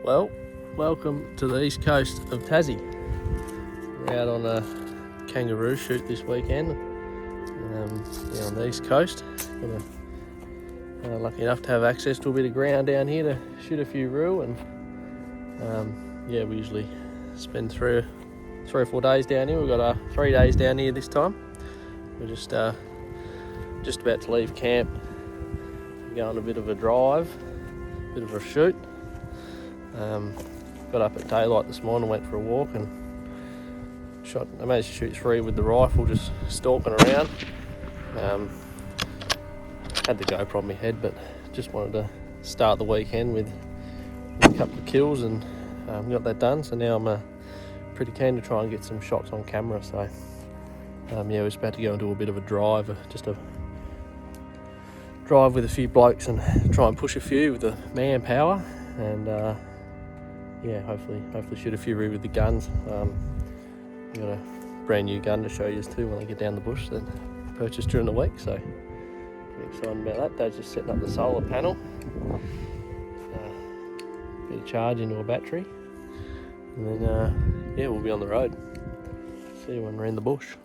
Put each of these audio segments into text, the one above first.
Well, welcome to the East Coast of Tassie. We're out on a kangaroo shoot this weekend on the East Coast. Lucky enough to have access to a bit of ground down here to shoot a few roo, and we usually spend three or 4 days down here. We've got 3 days down here this time. We're just about to leave camp, go on a bit of a drive, bit of a shoot. Got up at daylight this morning, went for a walk and I managed to shoot 3 with the rifle, just stalking around. Had the GoPro on my head, but just wanted to start the weekend with a couple of kills, and got that done. So now I'm pretty keen to try and get some shots on camera. So we're just about to go and do a bit of a drive, just a drive with a few blokes and try and push a few with the manpower, and hopefully shoot a few with the guns. I've got a brand new gun to show you too when I get down the bush that I purchased during the week, so pretty excited about that. Dad's just setting up the solar panel, bit of charge into a battery, and then we'll be on the road. See you when we're in the bush.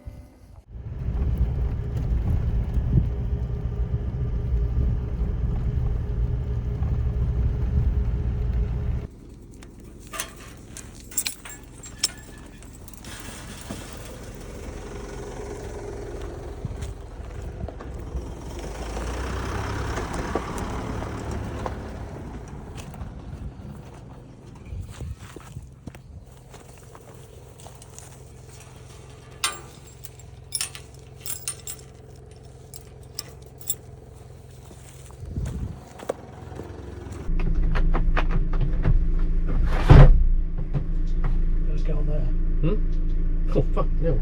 Oh fuck no.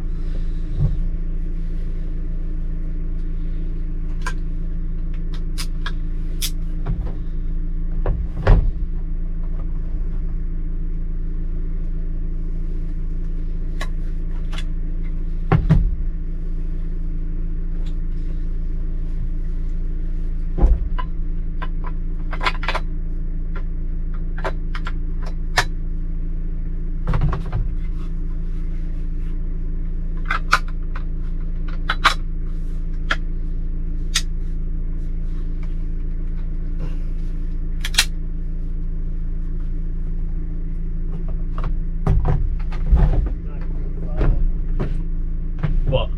What?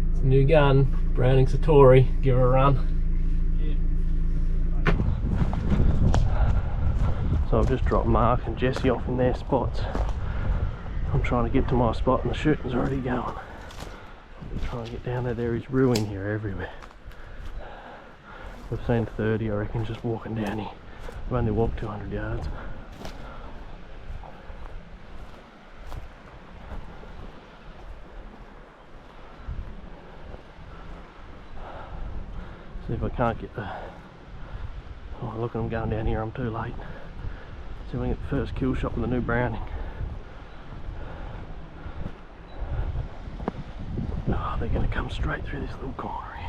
It's a new gun, Browning Satori. Give her a run. So I've just dropped Mark and Jesse off in their spots. I'm trying to get to my spot and the shooting's already going. I'm trying to get down there. There is ruin here everywhere. We've seen 30, I reckon, just walking down here. I've only walked 200 yards. See if I can't get the... Oh look, I'm going down here, I'm too late. See if I can get the first kill shot with the new Browning. Oh, they're going to come straight through this little corner here.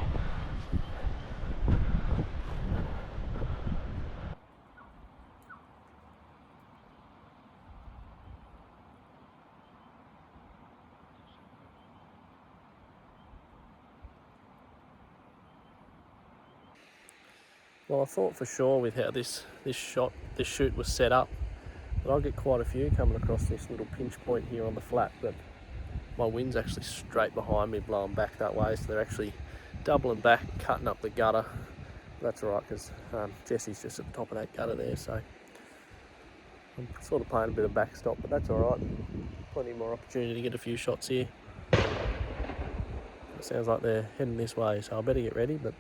Well, I thought for sure with how this shoot was set up that I'll get quite a few coming across this little pinch point here on the flat, but my wind's actually straight behind me, blowing back that way, so they're actually doubling back, cutting up the gutter. That's alright, because Jesse's just at the top of that gutter there, so I'm sort of playing a bit of backstop, but that's alright. Plenty more opportunity to get a few shots here. It sounds like they're heading this way, so I better get ready, but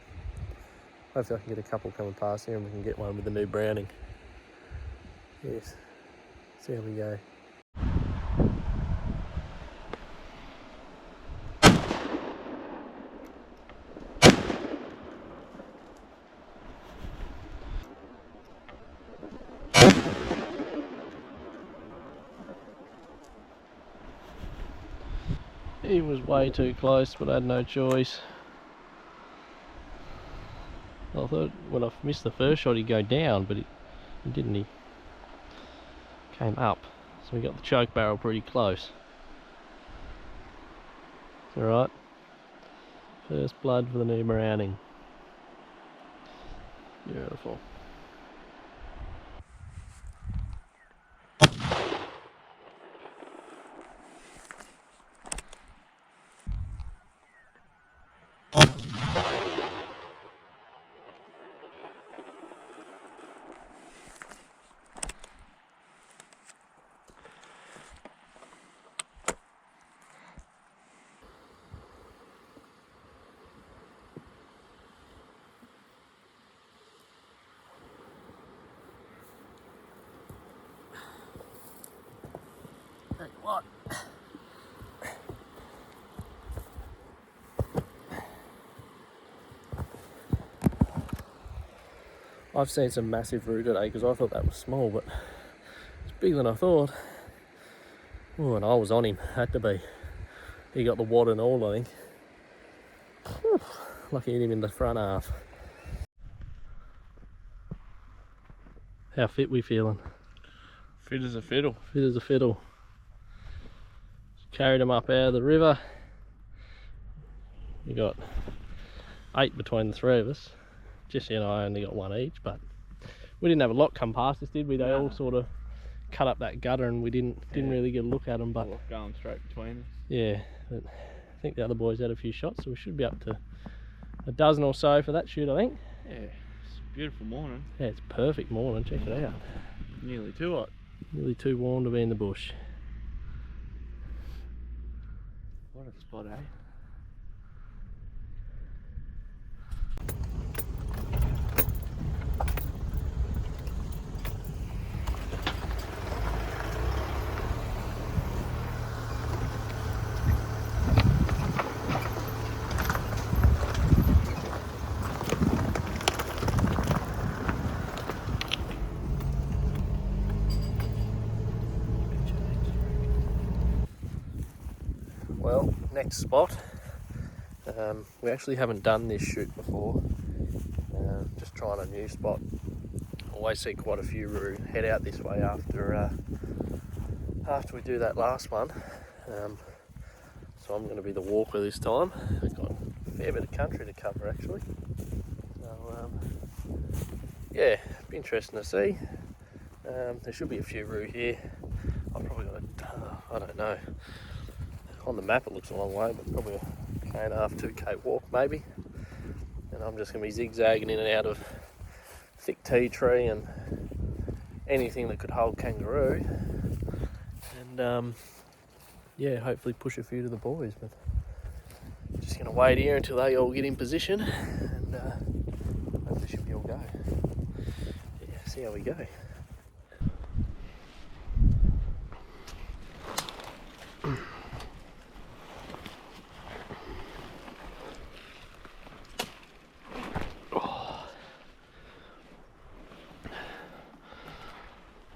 hopefully I can get a couple coming past here and we can get one with the new Browning. Yes, see how we go. He was way too close, but I had no choice. I thought when I missed the first shot he'd go down, but he didn't. He came up. So we got the choke barrel pretty close. It's alright. First blood for the new Browning. Beautiful. Tell you what. I've seen some massive roo today because I thought that was small, but it's bigger than I thought. Oh, and I was on him, had to be. He got the wad and all, I think. Whew. Lucky hit him in the front half. How fit we feeling? Fit as a fiddle. Fit as a fiddle. Carried him up out of the river. We got 8 between the 3 of us. Jesse and I only got 1 each, but we didn't have a lot come past us, did we? They all sort of cut up that gutter and we didn't really get a look at them. But going straight between us. Yeah, but I think the other boys had a few shots, so we should be up to a dozen or so for that shoot, I think. Yeah, it's a beautiful morning. Yeah, it's a perfect morning, check it out. Nearly too hot. Nearly too warm to be in the bush. What a spot, eh? Well, next spot. We actually haven't done this shoot before. Just trying a new spot. Always see quite a few roo head out this way after we do that last one. So I'm going to be the walker this time. I've got a fair bit of country to cover actually. So yeah, be interesting to see. There should be a few roo here. I've probably got I don't know. On the map it looks a long way, but probably a 1.5 to 2k walk maybe. And I'm just going to be zigzagging in and out of thick Teatree and anything that could hold kangaroo. And yeah, hopefully push a few to the boys. But just going to wait here until they all get in position and hopefully should be all go. Yeah, see how we go.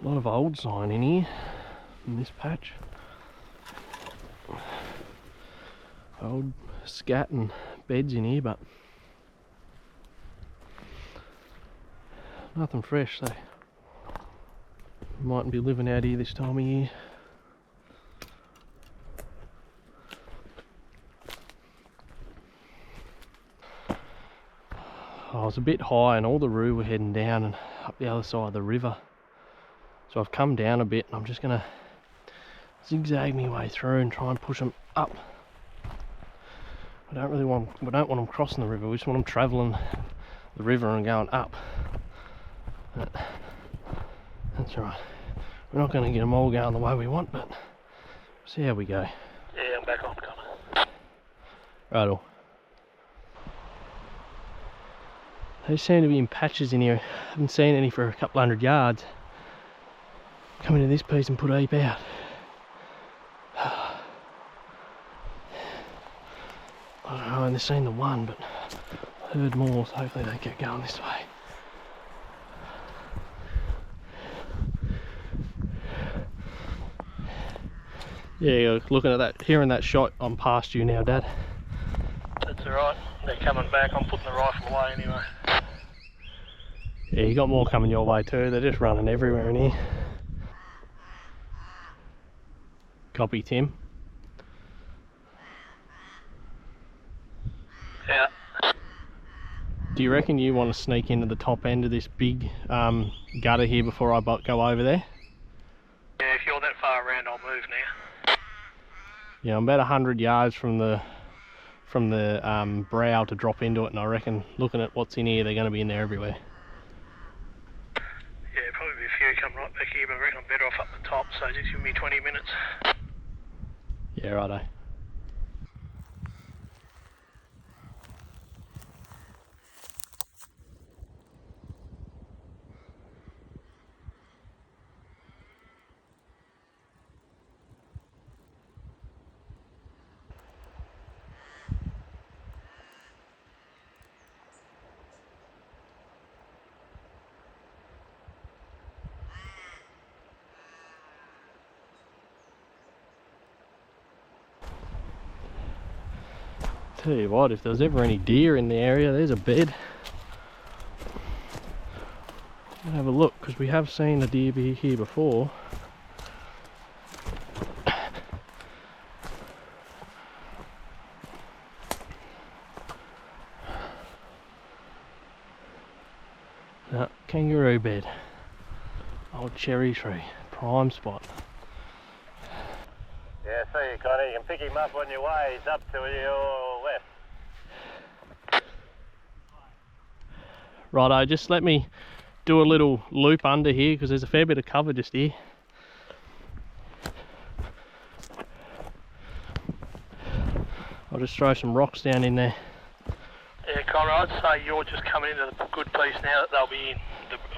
A lot of old sign in here, in this patch. Old scat and beds in here, but nothing fresh, so mightn't be living out here this time of year. I was a bit high and all the roo were heading down and up the other side of the river. So I've come down a bit and I'm just going to zigzag my way through and try and push them up. We don't want them crossing the river, we just want them travelling the river and going up. But that's alright. We're not going to get them all going the way we want, but see how we go. Yeah, I'm back on, Connor. Righto. They seem to be in patches in here. I haven't seen any for a couple 100 yards. Come into this piece and put a heap out. I don't know, I've only seen the one, but I heard more, so hopefully they get going this way. Yeah, looking at that, hearing that shot, I'm past you now, Dad. That's alright, they're coming back, I'm putting the rifle away anyway. Yeah, you got more coming your way too. They're just running everywhere in here. Copy, Tim. Yeah. Do you reckon you want to sneak into the top end of this big gutter here before I go over there? Yeah, if you're that far around, I'll move now. Yeah, I'm about 100 yards from the brow to drop into it, and I reckon looking at what's in here, they're going to be in there everywhere. Yeah, probably be a few come right back here, but I reckon I'm better off up the top, so just give me 20 minutes. Yeah, righto. Tell you what, if there was ever any deer in the area, there's a bed. I'll have a look, because we have seen a deer be here before. No, kangaroo bed. Old cherry tree, prime spot. Yeah, see you, Connie. You can pick him up on your way. He's up to your left. Righto, just let me do a little loop under here, because there's a fair bit of cover just here. I'll just throw some rocks down in there. Yeah, Connor, I'd say you're just coming into the good piece now that they'll be in,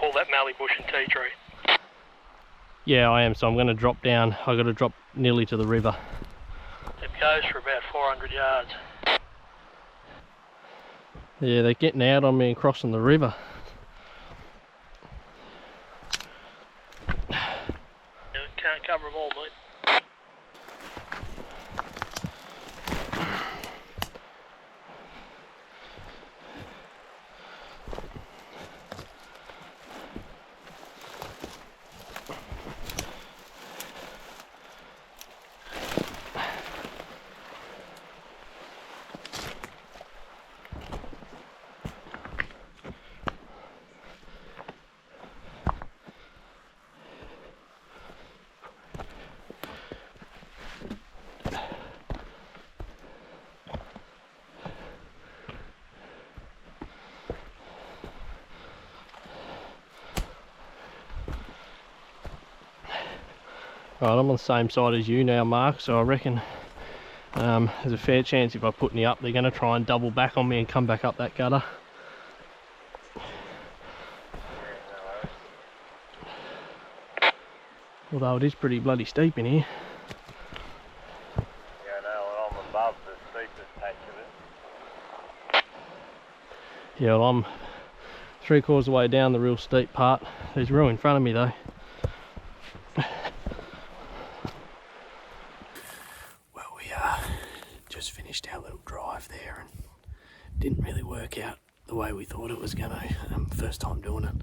all that mallee bush and Teatree. Yeah, I am, so I'm going to drop down. I've got to drop nearly to the river. It goes for about 400 yards. Yeah, they're getting out on me and crossing the river. You can't cover them all, mate. Right, I'm on the same side as you now, Mark, so I reckon there's a fair chance if I put me up, they're going to try and double back on me and come back up that gutter. Although it is pretty bloody steep in here. Yeah, no, I'm above the steepest patch of it. Yeah, well, I'm 3/4 of the way down the real steep part. There's Roo in front of me though. Well, we just finished our little drive there and didn't really work out the way we thought it was going to. First time doing it.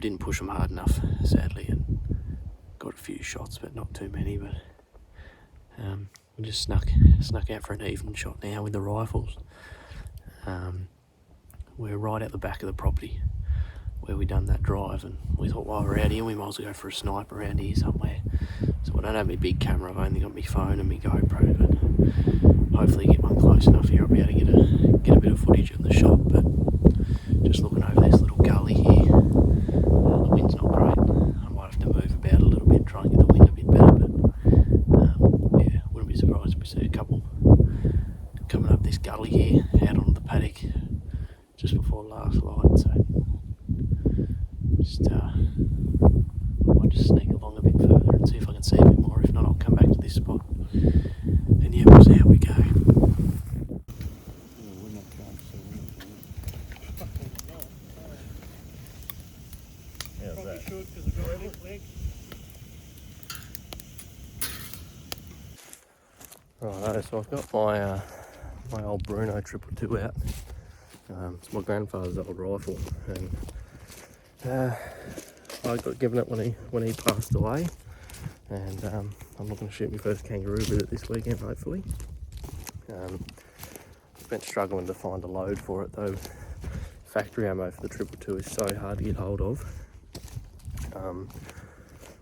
Didn't push them hard enough, sadly, and got a few shots, but not too many. But we just snuck out for an evening shot now with the rifles. We're right at the back of the property where we done that drive, and we thought while we're out here we might as well go for a snipe around here somewhere. So I don't have my big camera, I've only got my phone and my GoPro, but hopefully get one close enough here I'll be able to get a bit of footage of the shot. But just looking over this little gully here, the wind's not great. I might have to move about a little bit, try and get the wind a bit better, but yeah, wouldn't be surprised if we see a couple coming up this gully here out onto the paddock just before last light. So might just sneak along a bit further and see if I can see a bit more. If not, I'll come back to this spot and yeah, we'll see how we go. How's that? Righto, so I've got my old Bruno 222 out. It's my grandfather's old rifle, and I got given it when he passed away, and I'm looking to shoot my first kangaroo with it this weekend, hopefully. I've been struggling to find a load for it though. Factory ammo for the 222 is so hard to get hold of.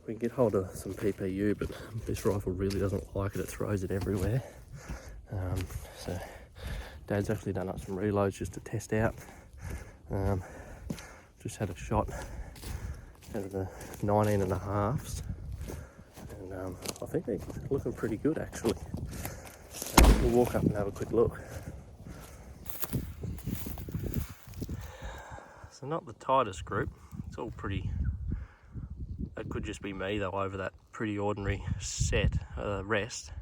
We can get hold of some PPU, but this rifle really doesn't like it. It throws it everywhere. So Dad's actually done up some reloads just to test out. Just had a shot out of the 19.5s, and I think they're looking pretty good actually. We'll walk up and have a quick look. So not the tightest group, it's all pretty, it could just be me though over that pretty ordinary set rest.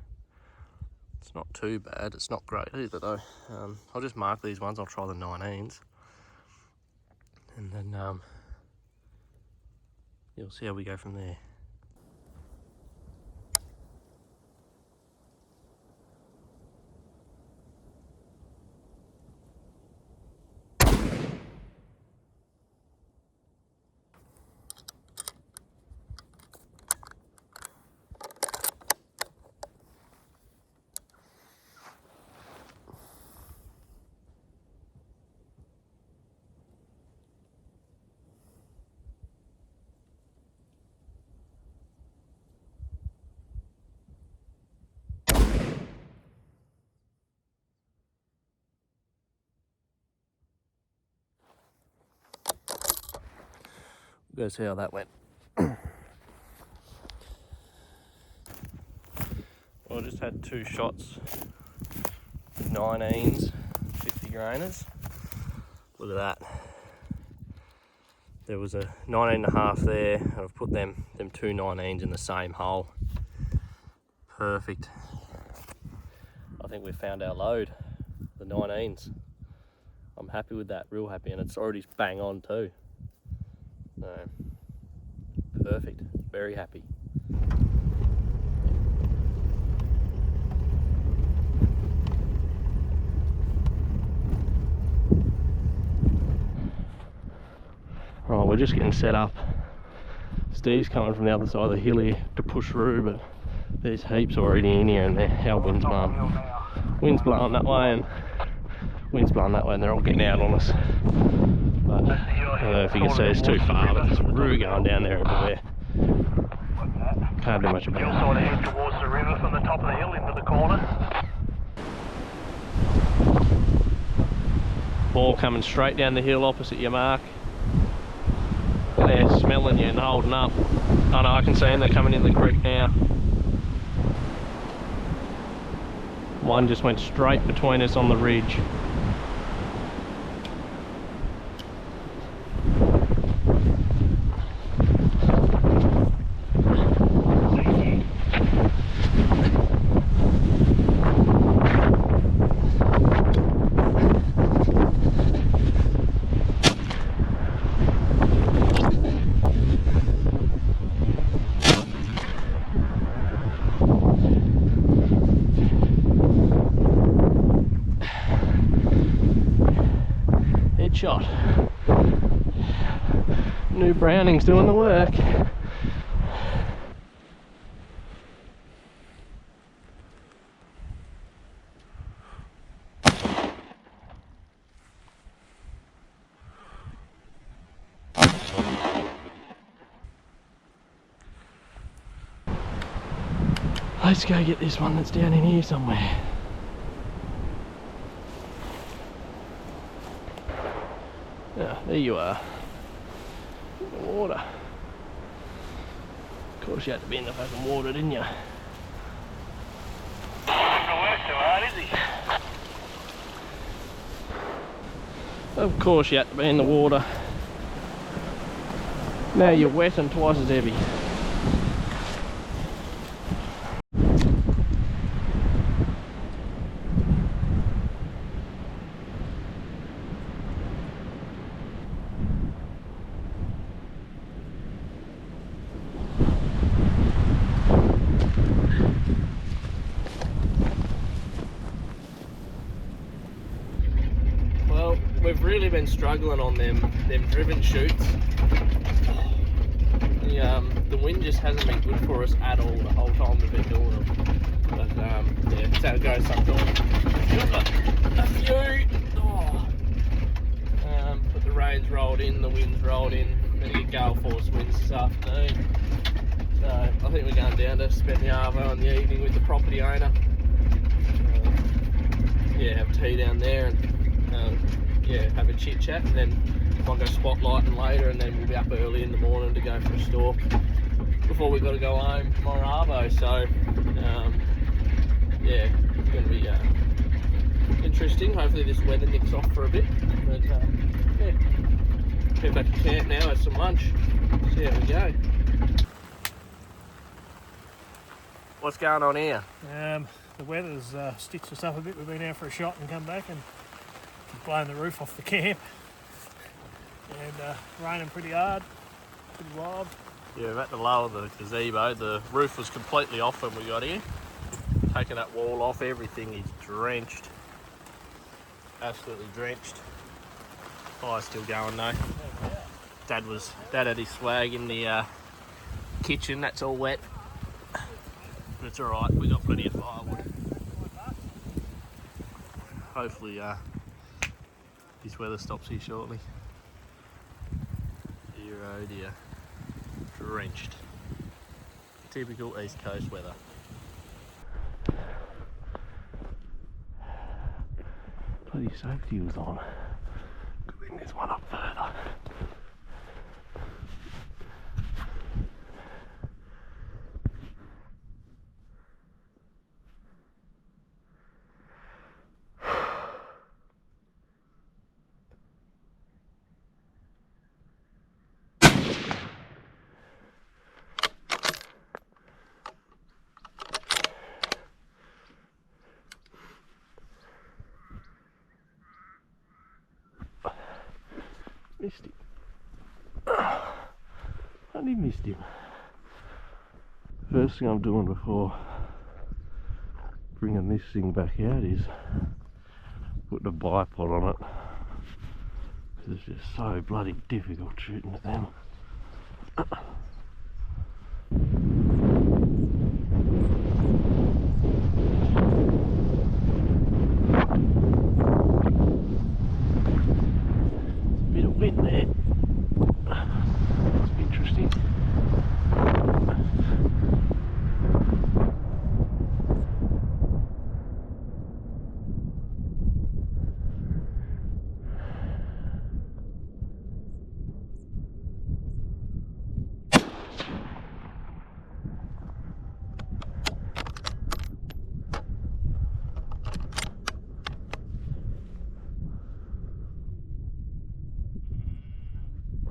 It's not too bad, it's not great either though. I'll just mark these ones, I'll try the 19s. And then you'll see how we go from there. Go see how that went. Well, I just had 2 shots, 19s, 50 grainers. Look at that. There was a 19.5 there, and I've put them 2 19s in the same hole. Perfect. I think we've found our load, the 19s. I'm happy with that, real happy, and it's already bang on too. So, perfect, very happy. Right, we're just getting set up. Steve's coming from the other side of the hill here to push through, but there's heaps already in here, and our wind's blowing. Wind's blowing that way, and they're all getting out on us. But I don't know if you can see, it's too far, but there's roo going down there everywhere. Can't do much about it. You'll sort of head towards the river from the top of the hill into the corner. Ball coming straight down the hill opposite your mark. They're smelling you and holding up. Oh no, I can see them, they're coming in the creek now. One just went straight between us on the ridge. Shot. New Browning's doing the work. Let's go get this one that's down in here somewhere. Yeah, there you are. In the water. Of course you had to be in the fucking water, didn't you? Not gonna work too hard, is he? Of course you had to be in the water. Now you're wet and twice as heavy. We've really been struggling on them driven shoots. the wind just hasn't been good for us at all the whole time we've been doing them. But yeah, that's how it goes sometimes. We've got a few. Oh. But the rain's rolled in, the wind's rolled in. Gonna get gale force winds this afternoon. So I think we're going down to spend the arvo in the evening with the property owner. Yeah, have tea down there and yeah, have a chit chat, and then I'll go spotlighting later, and then we'll be up early in the morning to go for a stalk before we've got to go home tomorrow arvo. So yeah, it's going to be interesting. Hopefully this weather nicks off for a bit. But yeah, head back to camp now, have some lunch, see how we go. What's going on here? The weather's stitched us up a bit. We've been out for a shot and come back and blown the roof off the camp. And raining pretty hard, pretty wild. Yeah, we're at the lower of the gazebo. The roof was completely off when we got here. Taking that wall off, everything is drenched. Absolutely drenched. Fire's still going though. Dad had his swag in the kitchen, that's all wet. But it's alright, we got plenty of firewood. Hopefully this weather stops here shortly. Dear oh dear. Drenched. Typical East Coast weather. Bloody safety was on. Could bring this one up further. Missed him. Only missed him. First thing I'm doing before bringing this thing back out is putting a bipod on it. Because it's just so bloody difficult shooting at them. Bit of wind there. It's interesting.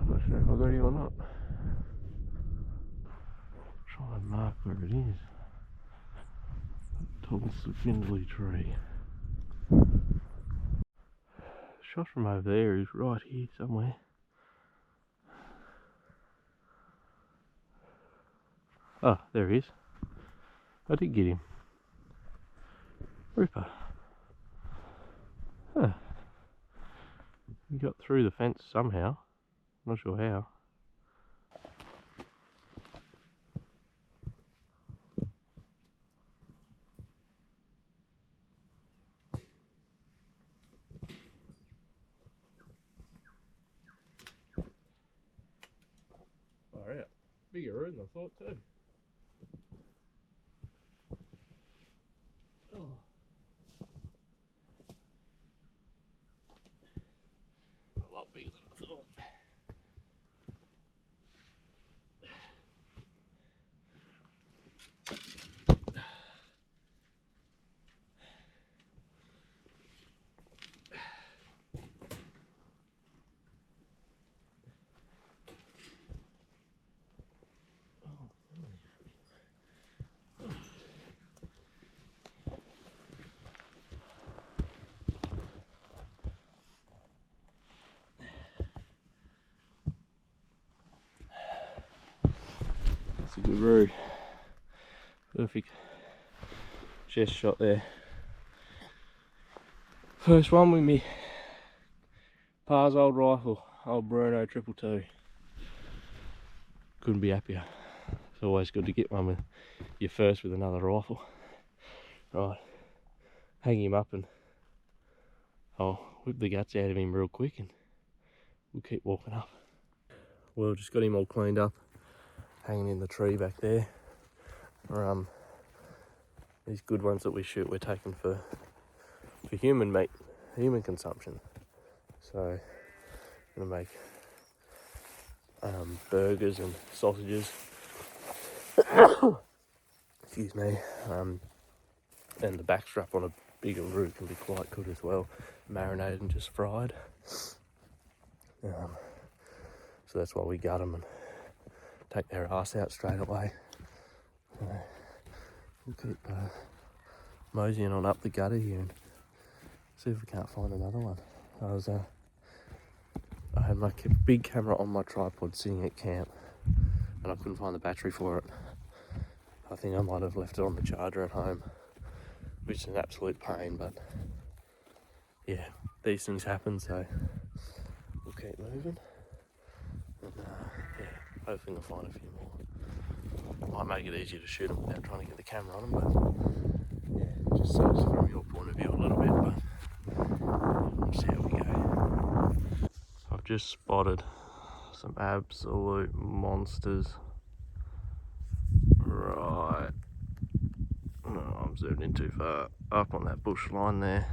I'm not sure if I got him or not. Try and mark where it is. Tall spindly tree. Shot from over there is right here somewhere. Oh, there he is. I did get him. Ripper. Huh. He got through the fence somehow. Not sure how. Oh yeah, bigger than I thought too. Oh. A lot bigger than I thought. That's a good road. Perfect chest shot there. First one with me Pa's old rifle, old Bruno 222. couldn't be happier. It's always good to get one with your first with another rifle. Right, hang him up and I'll whip the guts out of him real quick and we'll keep walking up. Well, just got him all cleaned up, hanging in the tree back there. These good ones that we shoot, we're taking for human meat, human consumption. So I'm gonna make burgers and sausages. Excuse me. And the backstrap on a big kangaroo can be quite good as well, marinated and just fried. So that's why we gut them and take their ass out straight away. We'll keep moseying on up the gutter here and see if we can't find another one. I had my big camera on my tripod sitting at camp and I couldn't find the battery for it. I think I might have left it on the charger at home, which is an absolute pain, but yeah, these things happen, so we'll keep moving. And yeah, hopefully we'll find a few more. Might make it easier to shoot them without trying to get the camera on them, but yeah, it just sucks from your point of view a little bit, but we'll see how we go. I've just spotted some absolute monsters. Right, no, I'm zoomed in too far. Up on that bush line there.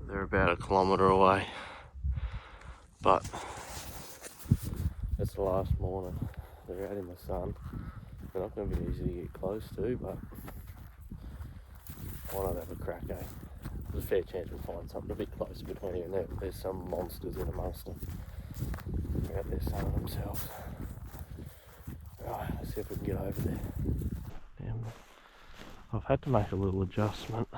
They're about 1 kilometre away, but it's the last morning. They're out in the sun. They're not going to be easy to get close to, but why not have a crack, eh? There's a fair chance we'll find something a bit closer between here and there. There's some monsters in amongst them. They're out there sunning themselves. Right, let's see if we can get over there. I've had to make a little adjustment.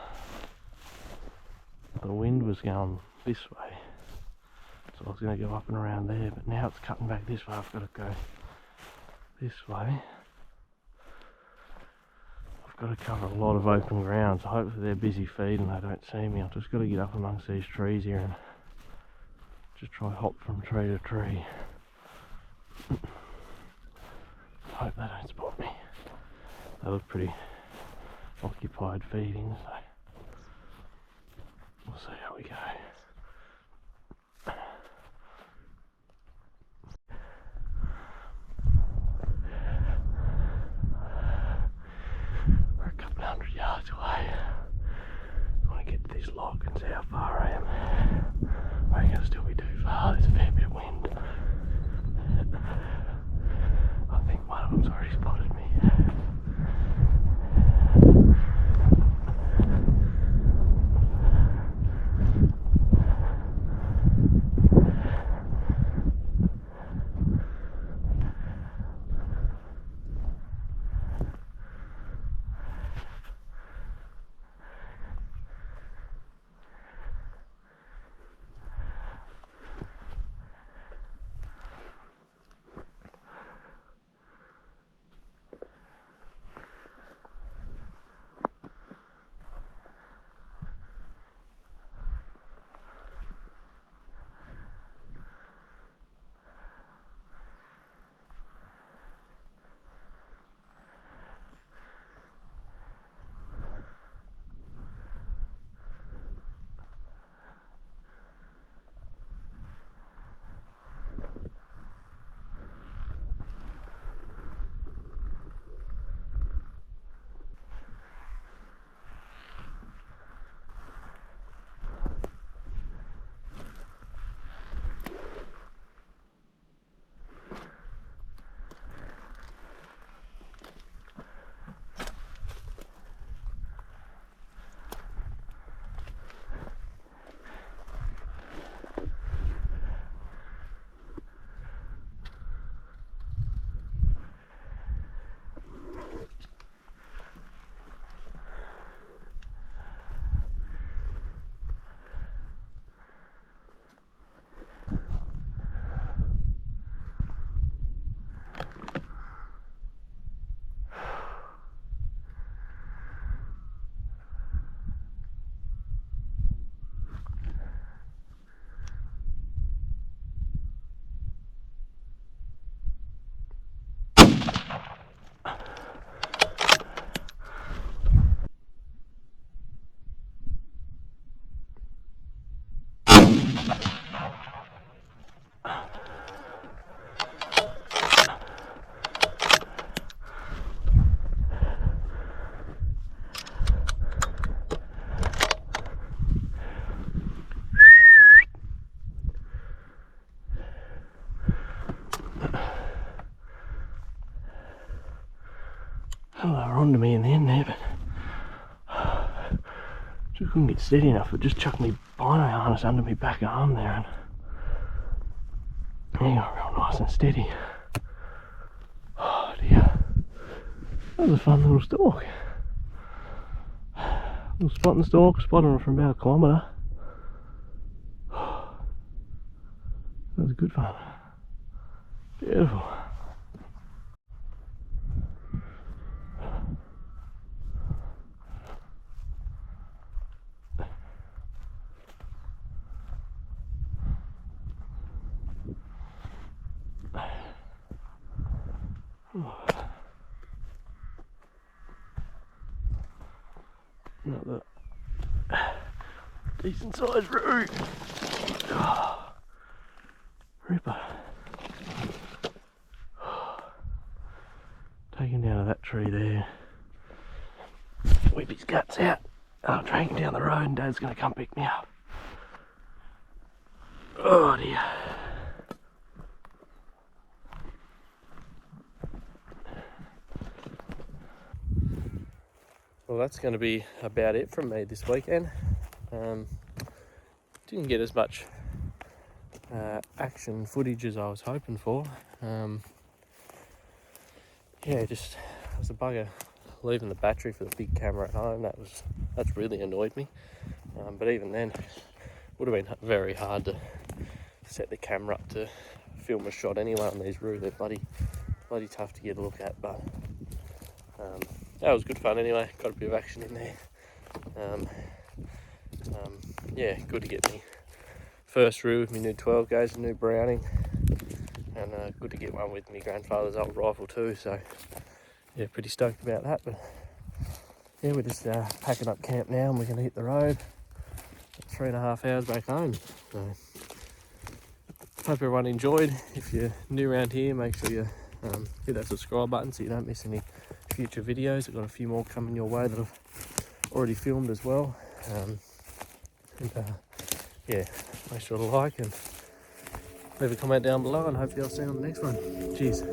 The wind was going this way, so I was going to go up and around there, but now it's cutting back this way. I've got to go this way. I've got to cover a lot of open ground, so hopefully they're busy feeding, they don't see me. I've just got to get up amongst these trees here and just try hop from tree to tree. Hope they don't spot me. They look pretty occupied feeding, so we'll see how we go. We're a couple 100 yards away. I want to get to this log and see how far I am. I reckon it'll still be too far, there's a fair bit of wind. I think one of them's already spotted me. Just couldn't get steady enough. It just chucked me bino harness under me back arm there, and he got real nice and steady. Oh dear. That was a fun little stalk. Little spot and stalk, spotted him from about a kilometre. That was good fun. Beautiful. Another decent sized root. Ripper. Take him down to that tree there. Whip his guts out. I'll drag him down the road and Dad's going to come pick me up. Oh dear. Well, that's going to be about it from me this weekend. Didn't get as much action footage as I was hoping for. Yeah, just it was a bugger leaving the battery for the big camera at home. That's really annoyed me. But even then, it would have been very hard to set the camera up to film a shot anyway on these roofs. They're bloody tough to get a look at, but that was good fun anyway. Got a bit of action in there. Yeah, good to get me first roo with my new 12 gauge, new Browning, and good to get one with my grandfather's old rifle too. So yeah, pretty stoked about that. But yeah, we're just packing up camp now, and we're going to hit the road. 3.5 hours back home. So hope everyone enjoyed. If you're new around here, make sure you hit that subscribe button so you don't miss any future videos. I've got a few more coming your way that I've already filmed as well. Yeah, make sure to like and leave a comment down below, and hopefully I'll see you on the next one. Cheers.